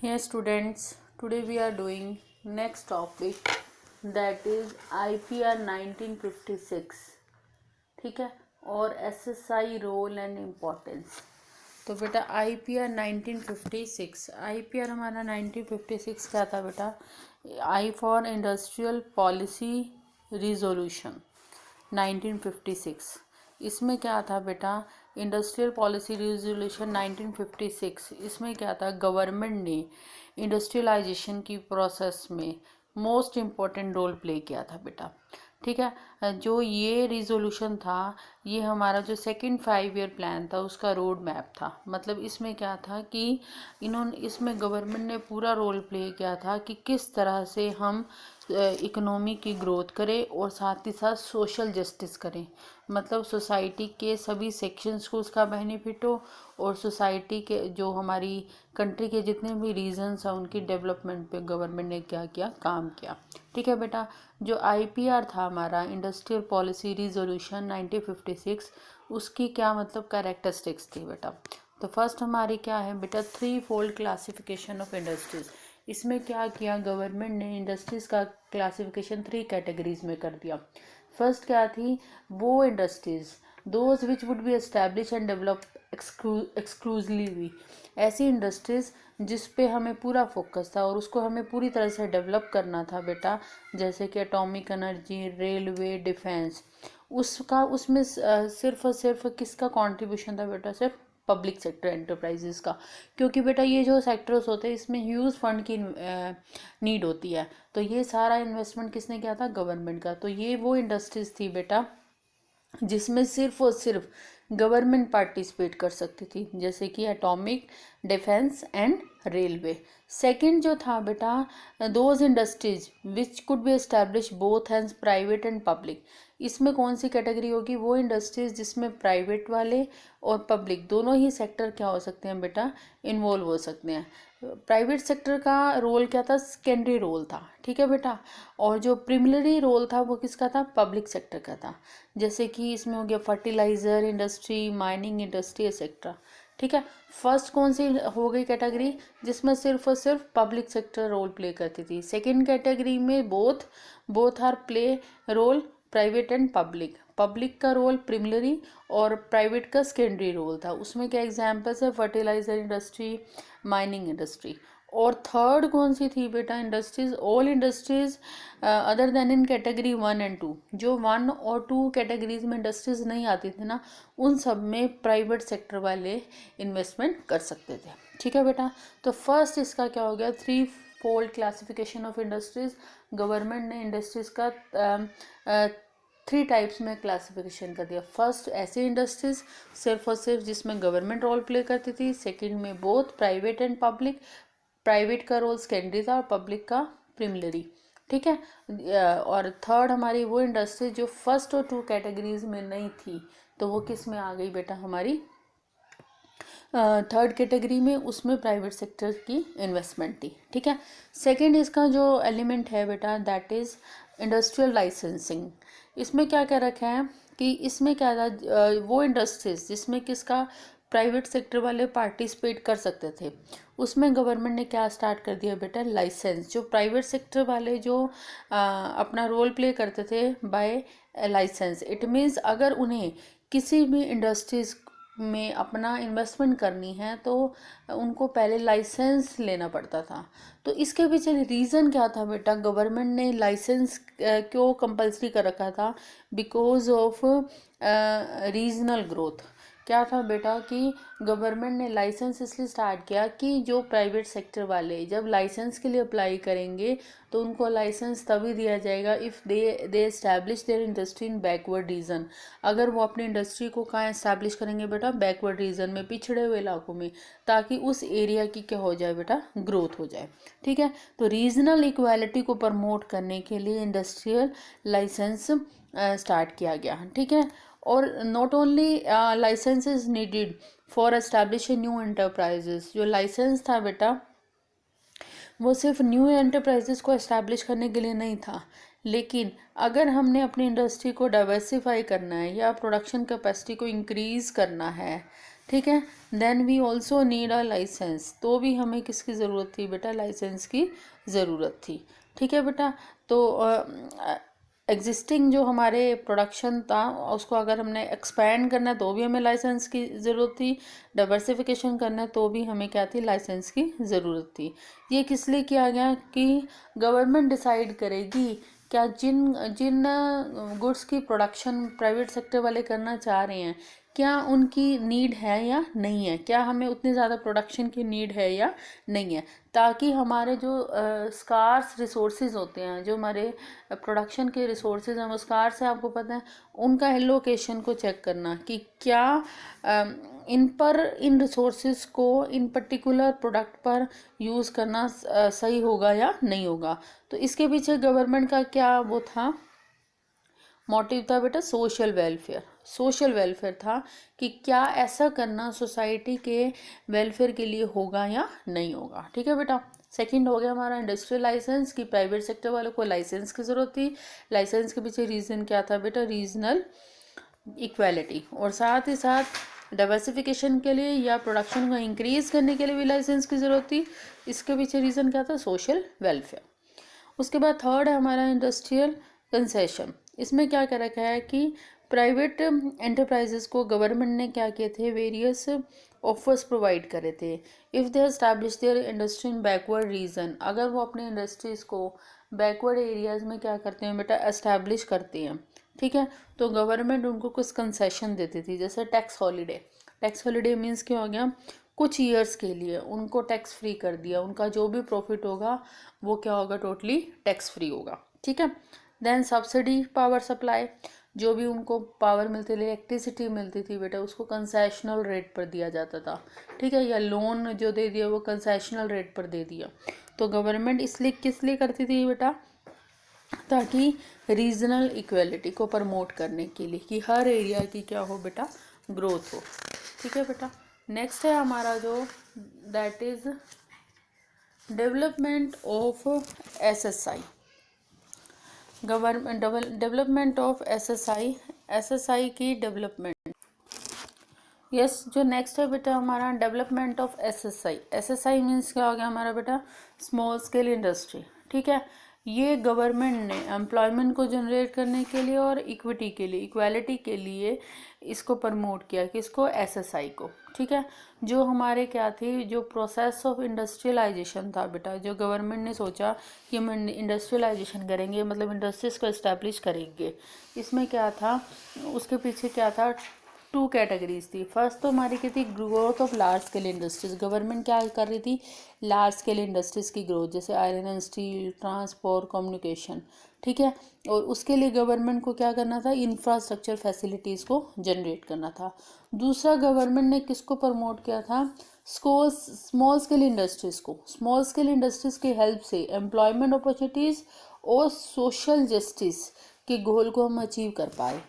Yes, students, today we are doing next topic, that is IPR 1956. ठीक है, और SSI role and importance. तो बेटा IPR 1956, IPR हमारा 1956 क्या था बेटा? I for industrial policy resolution 1956। इसमें क्या था बेटा? इंडस्ट्रियल पॉलिसी रिजोल्यूशन 1956, इसमें क्या था? गवर्नमेंट ने इंडस्ट्रियलाइजेशन की प्रोसेस में मोस्ट इम्पॉर्टेंट रोल प्ले किया था बेटा। ठीक है, जो ये रिजोल्यूशन था, ये हमारा जो सेकंड 5 ईयर प्लान था उसका रोड मैप था। मतलब इसमें क्या था कि इसमें गवर्नमेंट ने पूरा रोल प्ले किया था कि किस तरह से हम इकोनॉमी की ग्रोथ करें और साथ ही साथ सोशल जस्टिस करें। मतलब सोसाइटी के सभी सेक्शंस को उसका बेनिफिट हो और सोसाइटी के जो हमारी कंट्री के जितने भी रीजन्स हैं उनकी डेवलपमेंट पे गवर्नमेंट ने क्या किया? काम किया। ठीक है बेटा, जो IPR था हमारा इंडस्ट्रियल पॉलिसी रिजोल्यूशन 1956, उसकी क्या मतलब कैरेक्टरिस्टिक्स थी बेटा? तो फर्स्ट हमारी क्या है बेटा? 3 फोल्ड क्लासिफिकेशन ऑफ इंडस्ट्रीज। इसमें क्या किया गवर्नमेंट ने? इंडस्ट्रीज का क्लासिफिकेशन 3 कैटेगरीज में कर दिया। फर्स्ट क्या थी? वो industries those which would be establish and develop exclusively, ऐसी इंडस्ट्रीज जिस पे हमें पूरा फोकस था और उसको हमें पूरी तरह से डेवलप करना था बेटा, जैसे कि एटॉमिक एनर्जी, रेलवे, डिफेंस। उसका उसमें सिर्फ और सिर्फ किसका कंट्रीब्यूशन था बेटा? सिर्फ पब्लिक सेक्टर एंटरप्राइजेस का। क्योंकि बेटा ये जो सेक्टर्स होते हैं इसमें ह्यूज फंड की नीड होती है, तो ये सारा इन्वेस्टमेंट किसने किया था? गवर्नमेंट का। तो ये वो इंडस्ट्रीज थी बेटा जिसमें सिर्फ और सिर्फ गवर्नमेंट पार्टिसिपेट कर सकती थी, जैसे कि atomic, defence and railway. Second जो था बेटा, those industries which could be establish both hands private and public. इसमें कौन सी कैटेगरी होगी? वो इंडस्ट्रीज जिसमें प्राइवेट वाले और पब्लिक दोनों ही सेक्टर क्या हो सकते हैं बेटा? इन्वॉल्व हो सकते हैं। प्राइवेट सेक्टर का रोल क्या था? सेकेंडरी रोल था। ठीक है बेटा, और जो प्रिमिलरी रोल था वो किसका था? पब्लिक सेक्टर का था। जैसे कि इसमें हो गया fertiliser industry, mining industry et cetera. ठीक है, फर्स्ट कौन सी हो गई कैटेगरी? जिसमें सिर्फ और सिर्फ पब्लिक सेक्टर रोल प्ले करती थी। सेकंड कैटेगरी में both are play role, private and public. Public का रोल प्रिमिलरी और प्राइवेट का सेकेंडरी रोल था। उसमें क्या एग्जांपल्स है? Fertiliser industry, mining industry. और थर्ड कौन सी थी बेटा? Industries, all industries other than in category 1 and 2। जो 1 और 2 कैटेगरीज में इंडस्ट्रीज नहीं आती थी ना, उन सब में प्राइवेट सेक्टर वाले इन्वेस्टमेंट कर सकते थे। ठीक है बेटा, तो फर्स्ट इसका क्या हो गया? 3 fold classification of industries. Government ने इंडस्ट्रीज का 3 टाइप्स में क्लासिफिकेशन कर दिया। फर्स्ट ऐसी इंडस्ट्रीज सिर्फ और सिर्फ जिसमें गवर्नमेंट रोल प्ले करती थी। सेकंड में both private and public, private का रोल सेकेंडरी था और पब्लिक का प्रिमिलरी। ठीक है, और थर्ड हमारी वो इंडस्ट्री जो फर्स्ट और 2 कैटेगरीज में नहीं थी, तो वो किस में आ गई बेटा? हमारी थर्ड कैटेगरी में। उसमें प्राइवेट सेक्टर की इन्वेस्टमेंट थी। ठीक है, सेकंड इसका जो एलिमेंट है बेटा, दैट इज़ इंडस्ट्रियल लाइसेंसिंग। इसमें क्या क्या रखा है कि इसमें क्या था? वो इंडस्ट्रीज जिसमें किसका? प्राइवेट सेक्टर वाले पार्टिसिपेट कर सकते थे, उसमें गवर्नमेंट ने क्या स्टार्ट कर दिया बेटा? लाइसेंस। जो प्राइवेट सेक्टर वाले जो अपना रोल प्ले करते थे बाय लाइसेंस, इट मीन्स अगर उन्हें किसी भी इंडस्ट्रीज में अपना इन्वेस्टमेंट करनी है तो उनको पहले लाइसेंस लेना पड़ता था। तो इसके पीछे रीज़न क्या था बेटा? गवर्नमेंट ने लाइसेंस क्यों कंपलसरी कर रखा था? Because of regional growth. क्या था बेटा कि गवर्नमेंट ने लाइसेंस इसलिए स्टार्ट किया कि जो प्राइवेट सेक्टर वाले जब लाइसेंस के लिए अप्लाई करेंगे तो उनको लाइसेंस तभी दिया जाएगा if they establish there industry in backward region. अगर वो अपनी इंडस्ट्री को कहाँ एस्टैब्लिश करेंगे बेटा? बैकवर्ड रीजन में, पिछड़े हुए इलाकों में, ताकि उस एरिया की क्या हो जाए बेटा? ग्रोथ हो जाए। ठीक है, तो रीजनल इक्वालिटी को प्रमोट करने के लिए इंडस्ट्रियल लाइसेंस स्टार्ट किया गया। ठीक है, और not only licence is needed for establish new enterprises. जो लाइसेंस था बेटा वो सिर्फ न्यू एंटरप्राइजेस को एस्टैब्लिश करने के लिए नहीं था, लेकिन अगर हमने अपनी इंडस्ट्री को डाइवर्सिफाई करना है या प्रोडक्शन कैपेसिटी को इंक्रीज़ करना है, ठीक है। Then we also need a licence, तो भी हमें किसकी ज़रूरत थी बेटा, लाइसेंस की ज़रूरत थी। ठीक है बेटा। तो एग्जिस्टिंग जो हमारे प्रोडक्शन था उसको अगर हमने एक्सपैंड करना है तो भी हमें लाइसेंस की ज़रूरत थी, डाइवर्सिफिकेशन करना है तो भी हमें क्या थी, लाइसेंस की ज़रूरत थी। ये किस लिए किया गया कि गवर्नमेंट डिसाइड करेगी क्या जिन जिन गुड्स की प्रोडक्शन प्राइवेट सेक्टर वाले करना चाह रहे हैं क्या उनकी नीड है या नहीं है, क्या हमें उतनी ज़्यादा प्रोडक्शन की नीड है या नहीं है, ताकि हमारे जो स्कार्स रिसोर्सेज होते हैं, जो हमारे प्रोडक्शन के रिसोर्सेज हैं वो स्कार्स है, आपको पता है, उनका एलोकेशन को चेक करना कि क्या इन रिसोर्सेज को इन पर्टिकुलर प्रोडक्ट पर यूज़ करना सही होगा या नहीं होगा। तो इसके पीछे गवर्नमेंट का क्या वो था, मोटिव था बेटा, सोशल वेलफेयर। सोशल वेलफेयर था कि क्या ऐसा करना सोसाइटी के वेलफेयर के लिए होगा या नहीं होगा। ठीक है बेटा। सेकंड हो गया हमारा इंडस्ट्रियल लाइसेंस, कि प्राइवेट सेक्टर वालों को लाइसेंस की ज़रूरत थी। लाइसेंस के पीछे रीज़न क्या था बेटा, रीजनल इक्वालिटी, और साथ ही साथ डाइवर्सिफिकेशन के लिए या प्रोडक्शन को इंक्रीज करने के लिए भी लाइसेंस की ज़रूरत थी। इसके पीछे रीज़न क्या था, सोशल वेलफेयर। उसके बाद थर्ड है हमारा इंडस्ट्रियल कंसेशन। इसमें क्या कर रखा है कि प्राइवेट एंटरप्राइजेस को गवर्नमेंट ने क्या किए थे, वेरियस ऑफर्स प्रोवाइड करे थे। If they establish there industry in backward region, अगर वो अपने इंडस्ट्रीज़ को बैकवर्ड एरियाज़ में क्या करते हैं बेटा, एस्टैब्लिश करते हैं। ठीक है। तो गवर्नमेंट उनको कुछ कंसेशन देती थी, जैसे tax holiday. Tax holiday means क्या हो गया, कुछ ईयर्स के लिए उनको टैक्स फ्री कर दिया, उनका जो भी प्रॉफिट होगा वो क्या होगा, टोटली टैक्स फ्री होगा। ठीक है। देन सब्सिडी पावर सप्लाई, जो भी उनको पावर मिलती थी, इलेक्ट्रिसिटी मिलती थी बेटा, उसको कंसेशनल रेट पर दिया जाता था। ठीक है। या लोन जो दे दिया वो कंसेशनल रेट पर दे दिया। तो गवर्नमेंट इसलिए किस लिए करती थी बेटा, ताकि रीजनल इक्वलिटी को प्रमोट करने के लिए, कि हर एरिया की क्या हो बेटा, ग्रोथ हो। ठीक है बेटा। नेक्स्ट है हमारा जो, that is development of SSI, government development of SSI, SSI की डेवलपमेंट। यस, जो नेक्स्ट है बेटा हमारा development of SSI. SSI means क्या हो गया हमारा बेटा, स्मॉल स्केल इंडस्ट्री। ठीक है। ये गवर्नमेंट ने एम्प्लॉयमेंट को जनरेट करने के लिए और इक्विटी के लिए, इक्वालिटी के लिए इसको प्रमोट किया, किसको, एसएसआई को। ठीक है। जो हमारे क्या थी, जो प्रोसेस ऑफ इंडस्ट्रियलाइजेशन था बेटा, जो गवर्नमेंट ने सोचा कि हम इंडस्ट्रियलाइजेशन करेंगे, मतलब इंडस्ट्रीज को इस्टेब्लिश करेंगे, इसमें क्या था, उसके पीछे क्या था, टू कैटेगरीज थी। फर्स्ट तो हमारी क्या थी, growth of large scale industries. Government क्या कर रही थी, लार्ज स्केल इंडस्ट्रीज की ग्रोथ, जैसे iron and steel, transport, communication. ठीक है। और उसके लिए गवर्नमेंट को क्या करना था, इंफ्रास्ट्रक्चर फैसिलिटीज़ को जनरेट करना था। दूसरा गवर्नमेंट ने किसको प्रमोट किया था, स्मॉल स्केल इंडस्ट्रीज़ को। स्मॉल स्केल इंडस्ट्रीज़ की हेल्प से एम्प्लॉयमेंट अपॉर्चुनिटीज़ और सोशल जस्टिस के गोल को हम अचीव कर पाए।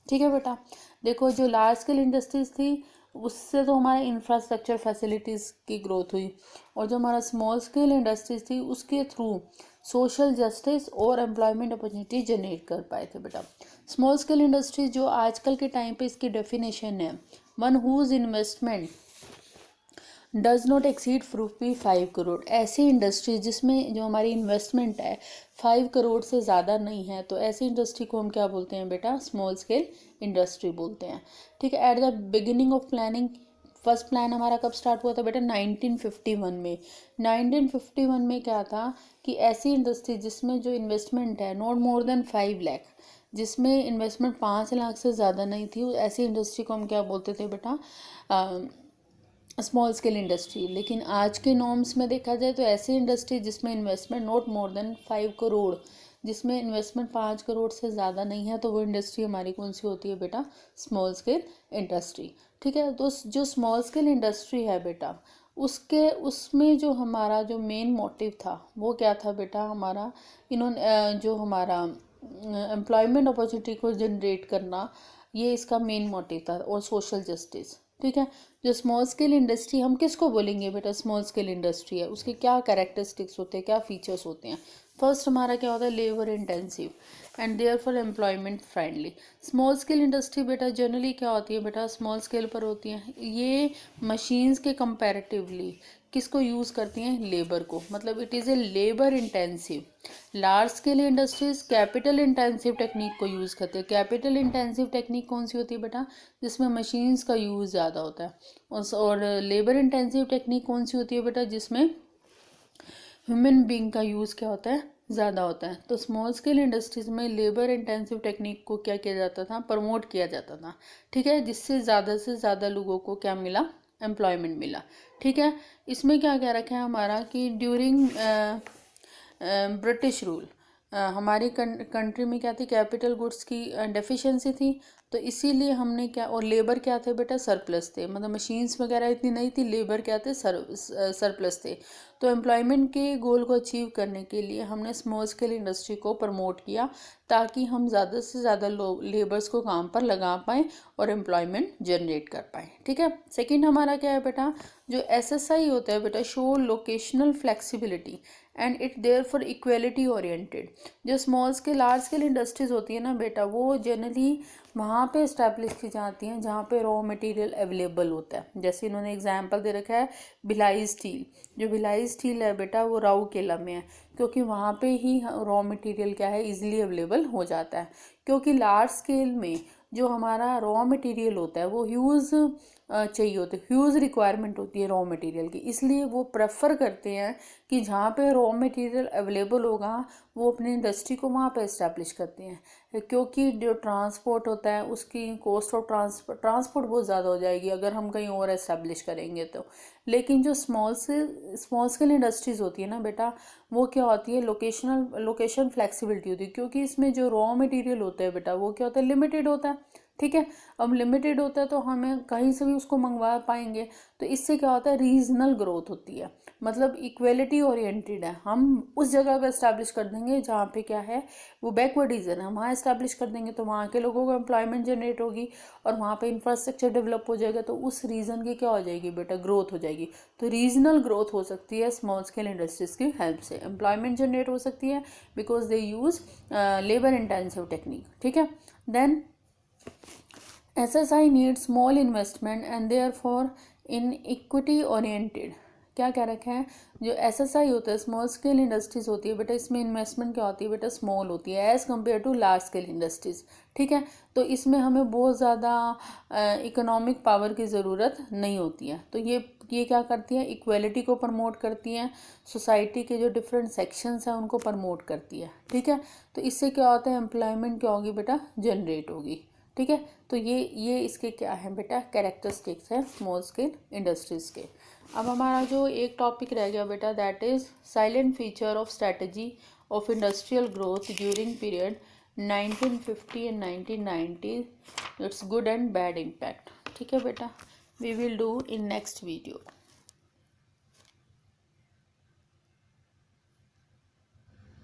ठीक है बेटा। देखो, जो लार्ज स्केल इंडस्ट्रीज थी उससे तो हमारे इंफ्रास्ट्रक्चर फैसिलिटीज़ की ग्रोथ हुई, और जो हमारा स्मॉल स्केल इंडस्ट्रीज थी उसके थ्रू सोशल जस्टिस और एम्प्लॉयमेंट अपॉर्चुनिटी जनरेट कर पाए थे बेटा। स्मॉल स्केल इंडस्ट्रीज जो आजकल के टाइम पे इसकी डेफिनेशन है, one whose investment does not exceed rupee 5 crore. ऐसी इंडस्ट्री जिसमें जो हमारी इन्वेस्टमेंट है 5 करोड़ से ज़्यादा नहीं है, तो ऐसी इंडस्ट्री को हम क्या बोलते हैं बेटा, स्मॉल स्केल इंडस्ट्री बोलते हैं। ठीक है। At the beginning of planning, first plan हमारा कब स्टार्ट हुआ था बेटा, 1951 में। 1951 में क्या था कि ऐसी इंडस्ट्री जिसमें जो इन्वेस्टमेंट है नॉट मोर देन 5 लाख, जिसमें इन्वेस्टमेंट 5 लाख से ज़्यादा नहीं थी, ऐसी इंडस्ट्री को हम क्या बोलते थे बेटा, स्मॉल स्केल इंडस्ट्री। लेकिन आज के नॉर्म्स में देखा जाए तो ऐसी इंडस्ट्री जिसमें investment not more than 5 crore, जिसमें इन्वेस्टमेंट 5 करोड़ से ज़्यादा नहीं है, तो वो इंडस्ट्री हमारी कौन सी होती है बेटा, स्मॉल स्केल इंडस्ट्री। ठीक है। तो जो स्मॉल स्केल इंडस्ट्री है बेटा, उसमें जो हमारा जो मेन मोटिव था वो क्या था बेटा, हमारा इन्होंने जो हमारा एम्प्लॉयमेंट अपॉर्चुनिटी को जनरेट करना, ये इसका मेन मोटिव था, और सोशल जस्टिस। ठीक है। जो स्मॉल स्केल इंडस्ट्री हम किसको बोलेंगे बेटा, स्मॉल स्केल इंडस्ट्री है, उसके क्या कैरेक्टरिस्टिक्स होते हैं, क्या फीचर्स होते हैं। फर्स्ट हमारा क्या होता है, labour intensive and therefore employment friendly. Small scale industry बेटा जनरली क्या होती है बेटा, स्मॉल स्केल पर होती है। ये मशीन्स के कंपैरेटिवली किसको यूज़ करती हैं, लेबर को, मतलब it is a labour intensive. Large scale industries capital intensive technique को यूज़ करते हैं। कैपिटल इंटेंसिव टेक्निक कौन सी होती है बेटा, जिसमें मशीन्स का यूज़ ज़्यादा होता है। और लेबर इंटेंसिव टेक्निक कौन सी होती है बेटा, जिसमें ह्यूमन बीइंग का यूज़ क्या होता है, ज़्यादा होता है। तो स्मॉल स्केल इंडस्ट्रीज में लेबर इंटेंसिव टेक्निक को क्या किया जाता था, प्रमोट किया जाता था, ठीक है, जिससे ज़्यादा से ज़्यादा लोगों को क्या मिला, एम्प्लॉयमेंट मिला, ठीक है। इसमें क्या क्या रखा है हमारा कि ड्यूरिंग ब्रिटिश रूल हमारी कंट्री में क्या थी, कैपिटल गुड्स की डेफिशिएंसी थी, तो इसीलिए हमने क्या, और लेबर क्या थे बेटा, सरप्लस थे, मतलब मशीन्स वगैरह इतनी नहीं थी, लेबर क्या थे, सरप्लस थे। तो एम्प्लॉयमेंट के गोल को अचीव करने के लिए हमने स्मॉल स्केल इंडस्ट्री को प्रमोट किया, ताकि हम ज़्यादा से ज़्यादा लोग लेबर्स को काम पर लगा पाएँ और एम्प्लॉयमेंट जनरेट कर पाएँ, ठीक है। सेकेंड हमारा क्या है बेटा, जो SSI होता है बेटा, show locational flexibility and it there for equality oriented. जो small scale large scale industries होती है ना बेटा, वो जनरली वहाँ पे इस्टेब्लिश की जाती हैं जहाँ पे रॉ मटेरियल अवेलेबल होता है। जैसे इन्होंने एग्जांपल दे रखा है भिलाई स्टील। जो भिलाई स्टील है बेटा वो राउरकेला में है, क्योंकि वहाँ पे ही रॉ मटेरियल क्या है, इजीली अवेलेबल हो जाता है। क्योंकि लार्ज स्केल में जो हमारा रॉ मटेरियल होता है वो ह्यूज चाहिए होते, ह्यूज रिक्वायरमेंट होती है रॉ मटेरियल की, इसलिए वो प्रेफर करते हैं कि जहाँ पे रॉ मटेरियल अवेलेबल होगा वो अपनी इंडस्ट्री को वहाँ पे इस्टेब्लिश करते हैं। क्योंकि जो ट्रांसपोर्ट होता है उसकी कॉस्ट ऑफ ट्रांसपोर्ट बहुत ज़्यादा हो जाएगी अगर हम कहीं और इस्टेब्लिश करेंगे तो। लेकिन जो स्मॉल स्केल इंडस्ट्रीज होती है ना बेटा, वो क्या होती है, लोकेशन फ्लेक्सिबिलिटी होती है, क्योंकि इसमें जो रॉ मटेरियल होता है बेटा वो क्या होता है, लिमिटेड होता है, ठीक है। अब लिमिटेड होता है तो हमें कहीं से भी उसको मंगवा पाएंगे, तो इससे क्या होता है, रीजनल ग्रोथ होती है, मतलब इक्वेलिटी ओरिएंटेड है। हम उस जगह पर इस्टेब्लिश कर देंगे जहाँ पे क्या है, वो बैकवर्ड रीजन है, हम वहाँ इस्टेब्लिश कर देंगे तो वहाँ के लोगों को एम्प्लॉयमेंट जनरेट होगी और वहाँ पे इंफ्रास्ट्रक्चर डेवलप हो जाएगा, तो उस रीजन की क्या हो जाएगी बेटा, ग्रोथ हो जाएगी। तो रीजनल ग्रोथ हो सकती है स्मॉल स्केल इंडस्ट्रीज की हेल्प से, एम्प्लॉयमेंट जनरेट हो सकती है because they use labour intensive technique, ठीक है। Then SSI needs small investment and therefore in equity oriented। क्या क्या रखा है, जो SSI होता है स्मॉल स्केल इंडस्ट्रीज होती है बेटा, इसमें इन्वेस्टमेंट क्या होती है बेटा, स्मॉल होती है as compare to large scale industries, ठीक है। तो इसमें हमें बहुत ज़्यादा इकोनॉमिक पावर की ज़रूरत नहीं होती है। तो ये क्या करती है, इक्वेलिटी को प्रमोट करती हैं, सोसाइटी के जो डिफरेंट सेक्शंस हैं उनको प्रमोट करती है, ठीक है। तो इससे क्या होता है, एम्प्लॉयमेंट क्या होगी बेटा, जनरेट होगी, ठीक है। तो ये इसके क्या है बेटा, कैरेक्टरिस्टिक्स है स्मॉल स्केल इंडस्ट्रीज के। अब हमारा जो एक टॉपिक रह गया बेटा, that is silent feature of strategy of industrial growth during period 1950 and 1990, it's good and bad impact, ठीक है बेटा। We will do in next video.